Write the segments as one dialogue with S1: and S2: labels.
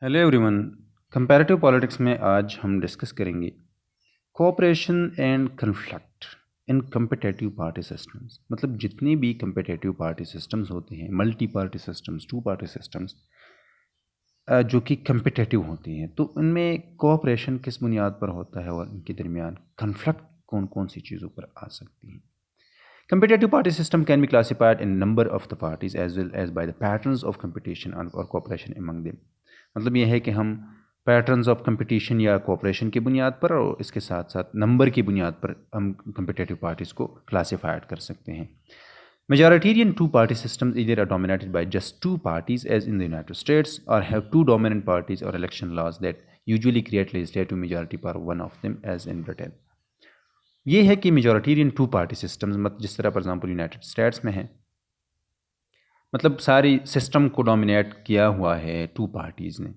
S1: Hello everyone. Comparative politics में आज हम डिस्कस करेंगे cooperation and conflict in competitive party systems. मतलब जितनी भी कम्पिटेटिव पार्टी सिस्टम्स होते हैं, multi party systems, two party systems जो कि कम्पिटेटिव होती हैं, तो उनमें कोऑपरेशन किस बुनियाद पर होता है और इनके दरमियान कन्फ्लिक्ट कौन कौन सी चीज़ों पर आ सकती हैं। Competitive party system can be classified in number of the parties as well as by the patterns of competition or cooperation among them। मतलब ये है कि हम पैटर्न्स ऑफ कंपटीशन या कोऑपरेशन की बुनियाद पर और इसके साथ साथ नंबर की बुनियाद पर हम कंपिटेटिव पार्टीज़ को क्लासिफाइड कर सकते हैं। Majoritarian two-party systems either are dominated by just two parties as in the United States or have two dominant parties or election laws that usually create legislative majority for one of them as in Britain। ये है कि majoritarian to party systems मत जिस तरह for example United states में है, मतलब सारी सिस्टम को डोमिनेट किया हुआ है टू पार्टीज़ ने।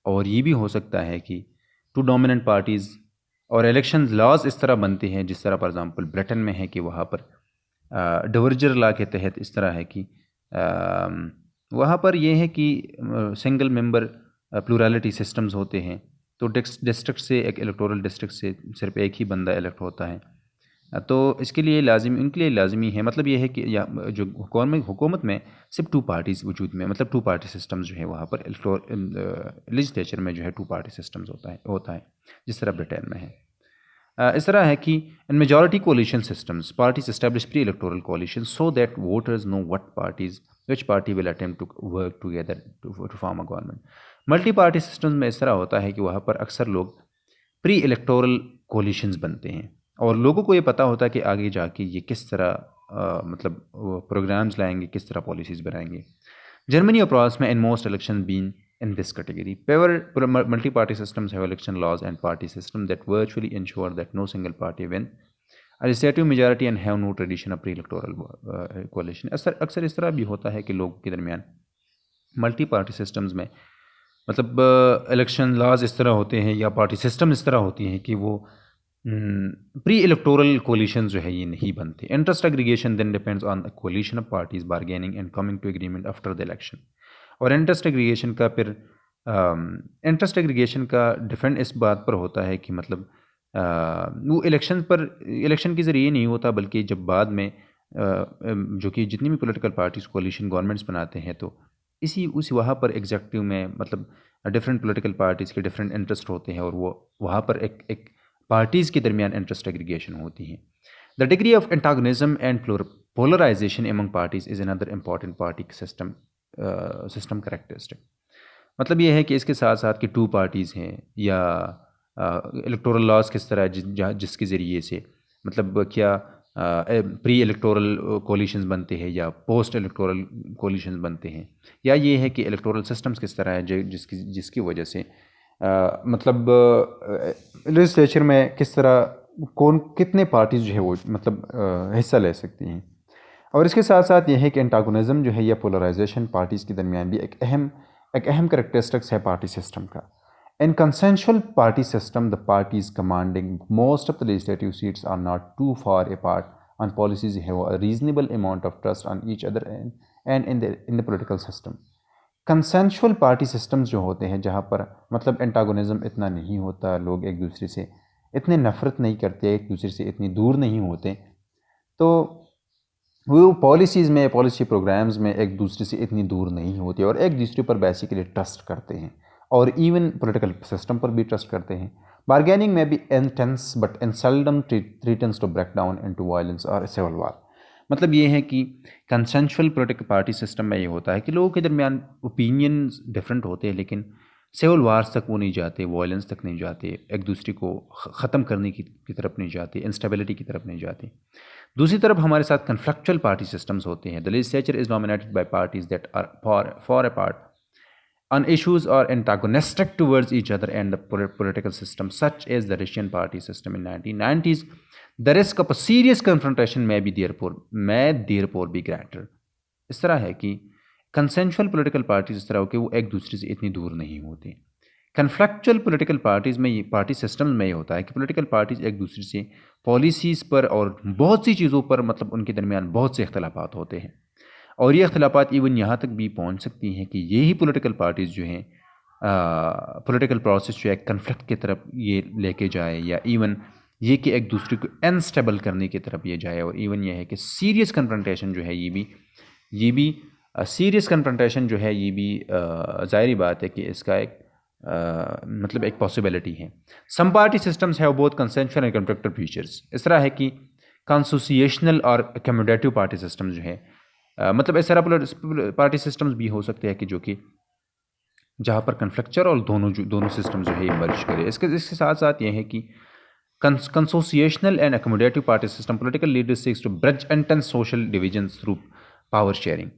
S1: और ये भी हो सकता है कि टू डोमिनेंट पार्टीज़ और इलेक्शन लॉज इस तरह बनते हैं जिस तरह फॉर एग्जांपल ब्रिटेन में है कि वहाँ पर डिवर्जर लॉ के तहत इस तरह है कि वहाँ पर यह है कि सिंगल मेंबर प्लूरलिटी सिस्टम्स होते हैं। तो डिस्ट्रिक्ट से एक इलेक्टोरल डिस्ट्रिक्ट से सिर्फ एक ही बंदा इलेक्ट होता है। तो इसके लिए लाजिमी उनके लिए लाजिमी है, मतलब ये है कि या जो हुकूमत में सिर्फ टू पार्टीज़ वजूद में, मतलब टू पार्टी सिस्टम्स जो है वहाँ पर लेजिस्लेचर में जो है टू पार्टी सिस्टम्स होता है जिस तरह ब्रिटेन में है। इस तरह है कि in majority coalition systems parties establish pre electoral coalition so that voters know which party will attempt to work together to form a government. Multi party systems में इस तरह होता है कि वहाँ पर अक्सर लोग प्री इलेक्टोरल कोलिशंस बनते हैं और लोगों को ये पता होता है कि आगे जाके ये किस तरह मतलब प्रोग्राम्स लाएंगे, किस तरह पॉलिसीज़ बनाएंगे। Germany operates in most elections being in this category. However, multi-party systems have election laws and party systems that virtually ensure that no single party win a legislative majority and have no tradition of pre-electoral coalition। अक्सर इस तरह भी होता है कि लोगों के दरमियान मल्टी पार्टी सिस्टम्स में मतलब इलेक्शन लॉज इस तरह होते हैं या पार्टी सिस्टम इस तरह होती हैं कि वो प्री इलेक्टोरल कोलिशन जो है ये नहीं बनते। Interest aggregation then depends on the coalition of parties bargaining and coming to agreement after the election. और इंटरेस्ट एग्रीगेशन का फिर इंटरेस्ट एग्रीगेशन का डिफेंड इस बात पर होता है कि मतलब वो इलेक्शन के ज़रिए नहीं होता, बल्कि जब बाद में जो कि जितनी भी पॉलिटिकल पार्टीज कोलिशन गवर्नमेंट्स बनाते हैं तो उस वहाँ पर एग्जेक्टिव में मतलब डिफरेंट पॉलिटिकल पार्टीज़ के डिफरेंट इंटरेस्ट होते हैं और वो वहाँ पर एक पार्टीज़ के दरमियान इंटरेस्ट एग्रीगेशन होती हैं। The degree of antagonism and polarisation among parties is another important party system characteristic. मतलब ये है कि इसके साथ साथ कि टू पार्टीज़ हैं या इलेक्टोरल लॉज किस तरह जिसके ज़रिए से मतलब क्या प्री इलेक्टोरल कोलिशंस बनते हैं या पोस्ट इलेक्टोरल कोलिशंस बनते हैं, या ये है कि इलेक्टोरल सिस्टम्स किस तरह है जिसकी वजह से मतलब लेजिस्लेचर में किस तरह कौन कितने पार्टीज जो है वो मतलब हिस्सा ले सकती हैं। और इसके साथ साथ यह है कि एंटागोनिज्म जो है या पोलराइजेशन पार्टीज़ के दरमियान भी एक अहम करेक्टरिस्टिक्स है पार्टी सिस्टम का। In consensual party system, the parties commanding most of the legislative seats are not too far apart on policies have a reasonable amount of trust on each other and in the political system। Consensual party systems जो होते हैं जहाँ पर मतलब antagonism इतना नहीं होता, लोग एक दूसरे से इतने नफ़रत नहीं करते, एक दूसरे से इतनी दूर नहीं होते, तो वो पॉलिसी प्रोग्राम्स में एक दूसरे से इतनी दूर नहीं होती और एक दूसरे पर बेसिकली ट्रस्ट करते हैं और इवन पॉलिटिकल सिस्टम पर भी ट्रस्ट करते हैं। बार्गेनिंग में भी intense but in seldom threatens to break down into violence और सिविल वार। मतलब ये है कि कंसेंशुअल पॉलिटिकल पार्टी सिस्टम में ये होता है कि लोगों के दरमियान ओपिनियंस डिफरेंट होते हैं लेकिन सिविल वार्स तक वो नहीं जाते, वायलेंस तक नहीं जाते, एक दूसरे को ख़त्म करने की तरफ नहीं जाते, इंस्टेबिलिटी की तरफ नहीं जाते। दूसरी तरफ हमारे साथ कन्फ्लिक्चुअल पार्टी सिस्टम्स होते हैं। The legislature is nominated by parties that are far apart on issues or antagonistic towards each other and the political system, such as the Russian party system in 1990s. The risk of a serious confrontation may therefore be greater। इस तरह है कि consensual political parties इस तरह हो कि वो एक दूसरे से इतनी दूर नहीं होती। कन्फ्लिक्चुअल पॉलिटिकल पार्टीज़ में पार्टी सिस्टम में ये होता है कि पॉलिटिकल पार्टीज़ एक दूसरे से पॉलिसीज़ पर और बहुत सी चीज़ों पर मतलब उनके दरमियान बहुत से इख्तलाफात होते हैं और ये इख्तलाफात इवन यहाँ तक भी पहुँच सकती हैं कि यही पॉलिटिकल पार्टीज़ जो हैं पॉलिटिकल प्रोसेस जो है कन्फ्लिक्ट की तरफ ये लेके जाए, या इवन ये कि एक दूसरे को अनस्टेबल करने की तरफ ये जाए, और इवन ये है कि सीरियस कन्फ्रंटेशन जो है ये भी सीरियस कन्फ्रंटेशन जो है ये भी ज़ाहिर बात है कि इसका एक मतलब एक पॉसिबिलिटी है। Some party systems have both consensual and constructive features. इस तरह है कि कंसोसिएशनल और कम्यूडेटिव पार्टी सिस्टम जो है मतलब इस तरह पार्टी सिस्टम्स भी हो सकते हैं कि जो कि जहाँ पर कन्फ्लिक्चर और दोनों सिस्टम जो है ये मर्ज करे। इसके साथ साथ ये है कि consociational and accommodative party system political leaders seeks to bridge intense social divisions through power sharing.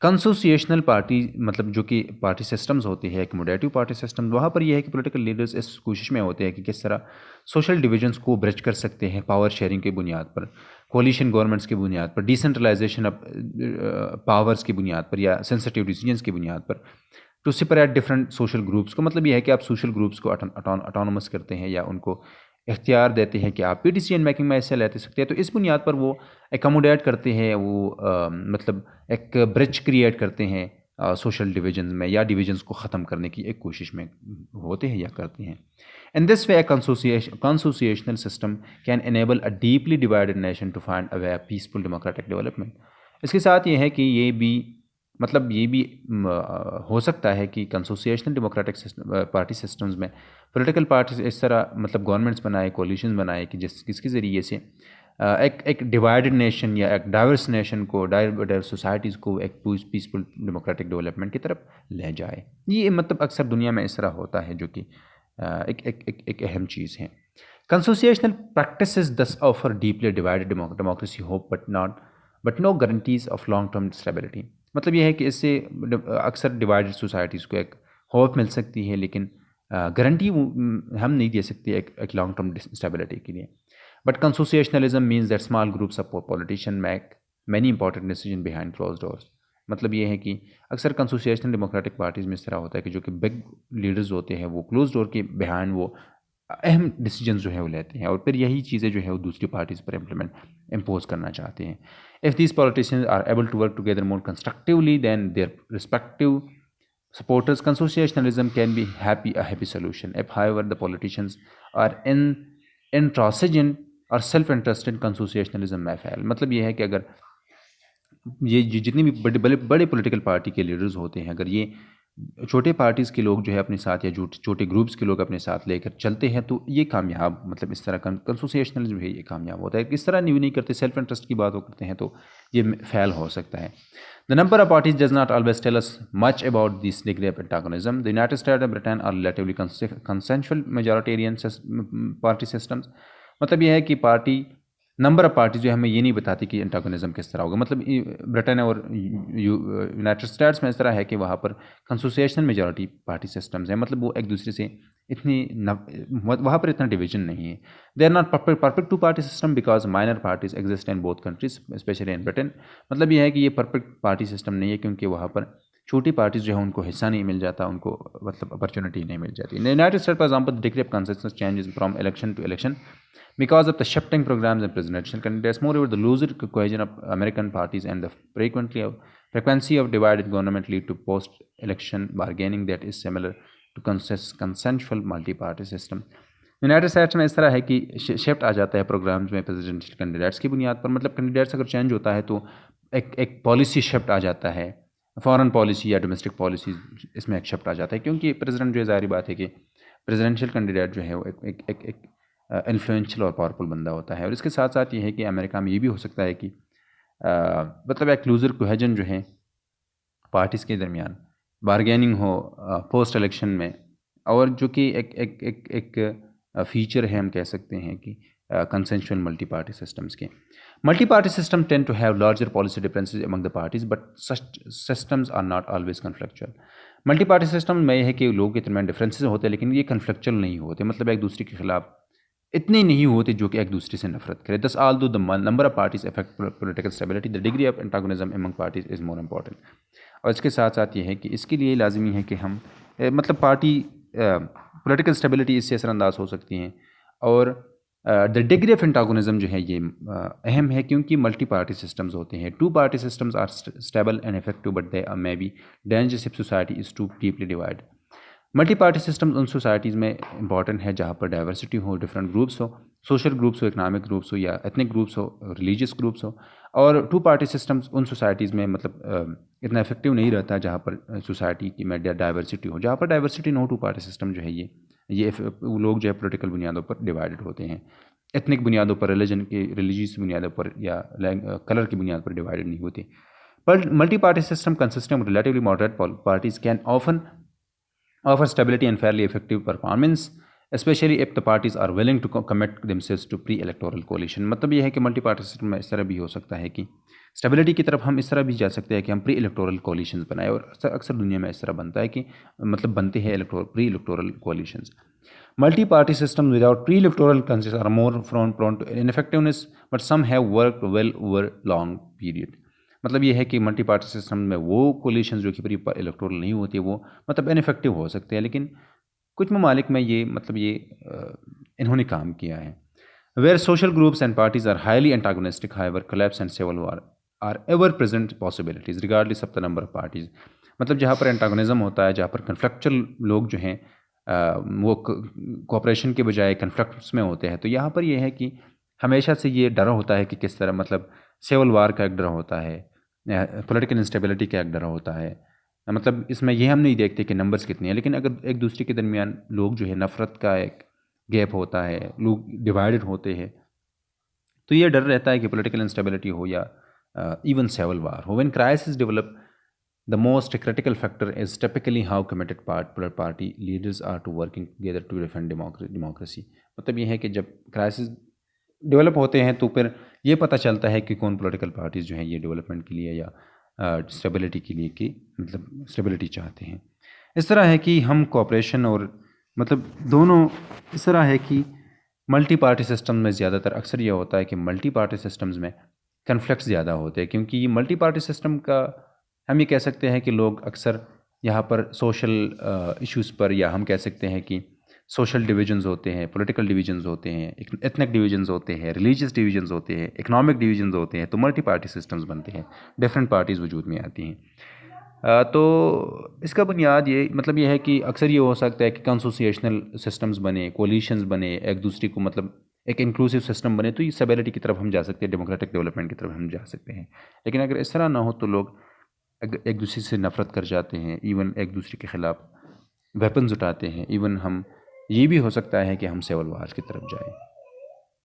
S1: Consociational party मतलब जो कि पार्टी सिस्टम्स होती है, अकोमोडेटिव पार्टी सिस्टम, वहाँ पर यह है कि पॉलिटिकल लीडर्स इस कोशिश में होते हैं कि किस तरह सोशल डिविजन्स को ब्रिज कर सकते हैं पावर शेयरिंग की बुनियाद पर, कोलिशन गवर्नमेंट्स की बुनियाद पर, डिसेंट्रलाइजेशन ऑफ पावर्स की बुनियाद पर, या सेंसिटिव डिसीजंस की बुनियाद पर, to separate different social groups को। मतलब यह है कि आप सोशल ग्रुप्स को ऑटोनोमस करते हैं या उनको इख्तियार देते हैं कि आप भी डिसीजन मेकिंग में हिस्सा लेते सकते हैं। तो इस बुनियाद पर वो एकोमोडेट करते हैं, वो मतलब एक ब्रिज क्रिएट करते हैं सोशल डिविजन में, या डिविजन्स को ख़त्म करने की एक कोशिश में होते हैं या करते हैं। In this way consociational system can enable a deeply divided nation to find a way peaceful democratic development. इसके साथ ये है कि ये भी मतलब ये भी हो सकता है कि कंसोसिएशनल डेमोक्रेटिक पार्टी सिस्टम्स में पॉलिटिकल पार्टीज इस तरह मतलब गवर्नमेंट्स बनाए, कोलिशन बनाए कि जिसके ज़रिए से एक डिवाइडेड नेशन या एक डाइवर्स नेशन को, डाइवर्स सोसाइटीज़ को एक पीसफुल डेमोक्रेटिक डेवलपमेंट की तरफ ले जाए। ये मतलब अक्सर दुनिया में इस तरह होता है, जो कि एक अहम चीज़ है। Consociational practices thus offer deeply divided democracy hope but no guarantees of long term stability. मतलब यह है कि इससे अक्सर डिवाइडेड सोसाइटीज़ को एक होप मिल सकती है, लेकिन गारंटी हम नहीं दे सकते एक लॉन्ग टर्म स्टेबिलिटी के लिए। But consociationalism means that small groups of politician make many important decision behind close doors. मतलब ये है कि अक्सर कंसोसिएशनल डेमोक्रेटिक पार्टीज़ में इस तरह होता है कि जो कि बिग लीडर्स होते हैं वो क्लोज डोर के बिहाइंड वो अहम डिसीजन जो है वो लेते हैं, और फिर यही चीज़ें जो है वो दूसरी पार्टीज़ पर इम्पोज करना चाहते हैं। If these politicians are able to work together more constructively than their respective supporters, consociationalism can be a happy solution. If, however, the politicians are intransigent or self-interested, consociationalism may fail। मतलब ये है कि अगर ये जितनी भी बड़े political party के लीडर्स होते हैं, अगर ये छोटे पार्टीज़ के लोग जो है अपने साथ, या छोटे ग्रुप्स के लोग अपने साथ लेकर चलते हैं, तो ये कामयाब मतलब इस तरह कंसोसिएशनलिज्म है, ये कामयाब होता है। इस तरह नहीं करते, सेल्फ इंटरेस्ट की बात वो करते हैं, तो ये फेल हो सकता है। The number of parties does not always tell us much about this degree of antagonism. The United States and Britain are relatively consensual majoritarian party systems। मतलब यह है कि नंबर ऑफ पार्टीज जो हमें ये नहीं बताती कि एंटागोनिज्म किस तरह होगा। मतलब ब्रिटेन और यूनाइटेड स्टेट्स में इस तरह है कि वहाँ पर कंसोसिएशनल मेजॉरिटी पार्टी सिस्टम्स हैं, मतलब वो एक दूसरे से वहाँ पर इतना डिवीजन नहीं है। They are not perfect two party system because minor parties exist in both countries especially in Britain. मतलब ये है कि ये परफेक्ट पार्टी सिस्टम नहीं है, क्योंकि वहाँ पर छोटी पार्टीज जो है उनको हिस्सा नहीं मिल जाता, उनको मतलब अपॉर्चुनिटी नहीं मिल जाती। In United State for example degree of consensus changes from election to election because of the shifting programs and presidential candidates. Moreover, the looser cohesion of American parties and the frequency of divided government lead to post-election bargaining that is similar to consensual multi-party system. United states में इस तरह है कि shift आ जाता है programmes में presidential candidates की बुनियाद पर। मतलब कैंडिडेट्स अगर चेंज होता है तो एक पॉलिसी शिफ्ट आ जाता है, फॉरेन पॉलिसी या डोमेस्टिक पॉलिसी, इसमें एक शिफ्ट आ जाता है, क्योंकि प्रेसिडेंट जो है ज़ाहिर बात है कि प्रेसिडेंशियल कैंडिडेट जो है वो एक इन्फ्लुएंशियल और पावरफुल बंदा होता है। और इसके साथ साथ ये है कि अमेरिका में ये भी हो सकता है कि मतलब एक लूज़र कोहेजन जो है पार्टीज़ के दरमियान, बारगेनिंग हो पोस्ट इलेक्शन में, और जो कि एक फीचर है हम कह सकते हैं कि कंसेंशुअल मल्टी पार्टी सिस्टम्स के। Multi party system tend to have larger policy differences among the parties but such systems are not always conflictual. Multi party system में यह है कि लोगों के दरमियान डिफरेंसेस होते हैं, लेकिन ये कन्फ्लिक्चुअल नहीं होते, मतलब एक दूसरे के खिलाफ इतने नहीं होते जो कि एक दूसरे से नफरत करे। दस आल दो the number of parties affect political stability, the degree of antagonism among parties is more important. और इसके साथ साथ ये है कि इसके लिए लाजमी है कि हम मतलब पार्टी पोलिटिकल स्टेबिलिटी इससे असरअंदाज हो सकती हैं, और द डिग्री ऑफ एंटागोनिज्म जो है ये अहम है, क्योंकि मल्टी पार्टी सिस्टम्स होते हैं। Two party systems are stable and effective but they may be dangerous if society is too deeply divide. Multi party system उन सोसाइटीज़ में इंपॉर्टेंट है जहाँ पर डाइवर्सिटी हो, डिफरेंट ग्रुप्स हो, सोशल ग्रुप्स हो, इकनॉमिक ग्रुप्स हो या एथनिक ग्रुप्स हो, रिलीजियस ग्रुप्स हो। और टू पार्टी सिस्टम्स उन सोसाइटीज़ में मतलब इतना इफेक्टिव नहीं रहता जहाँ पर सोसाइटी की में डाइवर्सिटी हो। जहाँ पर डाइवर्सिटी न हो, टू पार्टी सिस्टम जो है ये लोग जो है पॉलिटिकल बुनियादों पर डिवाइडेड होते हैं, एथनिक बुनियादों पर, रिलीजियस बुनियादों पर या कलर की बुनियाद पर डिवाइडेड नहीं होते। But multi-party system consisting of relatively moderate parties can often offer stability and fairly effective performance, especially if the parties are willing to commit themselves to pre-electoral coalition। मतलब ये है कि मल्टी पार्टी सिस्टम में इस तरह भी हो सकता है कि स्टेबिलिटी की तरफ हम इस तरह भी जा सकते हैं कि हम प्री इलेक्टोरल कोलिशंस बनाए, और अक्सर दुनिया में इस तरह बनता है कि मतलब बनते हैं pre electoral coalitions. Multi party system without pre electoral consensus are more prone to ineffectiveness, but some have worked well over long period। मतलब ये है कि मल्टी पार्टी सिस्टम में वो कोलिशन जो कि प्री इलेक्टोरल नहीं होती है वो मतलब इनफेक्टिव हो सकते हैं, लेकिन कुछ ममालिक में ये मतलब ये इन्होंने काम किया है। Where social groups and parties are highly antagonistic, however collapse and civil war are ever present possibilities regardless of the number of parties. मतलब जहाँ पर एंटागोनिज्म होता है, जहाँ पर कन्फ्लिक्चुअल लोग जो हैं वो कोऑपरेशन के बजाय कन्फ्लिक्ट्स में होते हैं, तो यहाँ पर यह है कि हमेशा से ये डर होता है कि किस तरह मतलब सिविल वार का एक डर होता है, पॉलिटिकल इंस्टेबिलिटी का एक डर होता है। मतलब इसमें ये हम नहीं देखते कि नंबर्स कितने हैं, लेकिन अगर एक दूसरे के दरमियान लोग जो है नफ़रत का एक गैप होता है, लोग डिवाइडेड होते हैं, तो ये डर रहता है कि पॉलिटिकल इंस्टेबिलिटी हो या इवन सिविल वार हो। When crisis develop, the most critical factor is typically how committed party leaders are to working together to defend democracy. मतलब ये है कि जब क्राइसिस डेवलप होते हैं तो फिर ये पता चलता है कि कौन पॉलिटिकल पार्टीज़ जो हैं ये डेवलपमेंट के लिए या स्टेबिलिटी के लिए कि मतलब स्टेबिलिटी चाहते हैं। इस तरह है कि हम कोऑपरेशन और मतलब दोनों, इस तरह है कि मल्टी पार्टी सिस्टम में ज़्यादातर अक्सर ये होता है कि मल्टी पार्टी सिस्टम्स में कन्फ्लिक्ट्स ज़्यादा होते हैं, क्योंकि ये मल्टी पार्टी सिस्टम का हम ये कह सकते हैं कि लोग अक्सर यहाँ पर सोशल इश्यूज़ पर, या हम कह सकते हैं कि सोशल डिविजन्स होते हैं, पॉलिटिकल डिविजन्स होते हैं, एथनिक डिविजन्स होते हैं, रिलीजियस डिविजन्स होते हैं, इकोनॉमिक डिविजन्स होते हैं, तो मल्टी पार्टी सिस्टम्स बनते हैं, डिफरेंट पार्टीज़ वजूद में आती हैं। तो इसका बुनियाद ये मतलब ये है कि अक्सर ये हो सकता है कि कंसोसिएशनल सिस्टम्स बने, कोलिशंस बने, एक दूसरे को मतलब एक इंक्लूसिव सिस्टम बने, तो ये स्टेबिलिटी की तरफ हम जा सकते हैं, डेमोक्रेटिक डेवलपमेंट की तरफ हम जा सकते हैं। लेकिन अगर इस तरह ना हो तो लोग एक दूसरे से नफ़रत कर जाते हैं, इवन एक दूसरे के ख़िलाफ़ वेपन्स उठाते हैं, इवन हम ये भी हो सकता है कि हम सिविल वार की तरफ जाएं।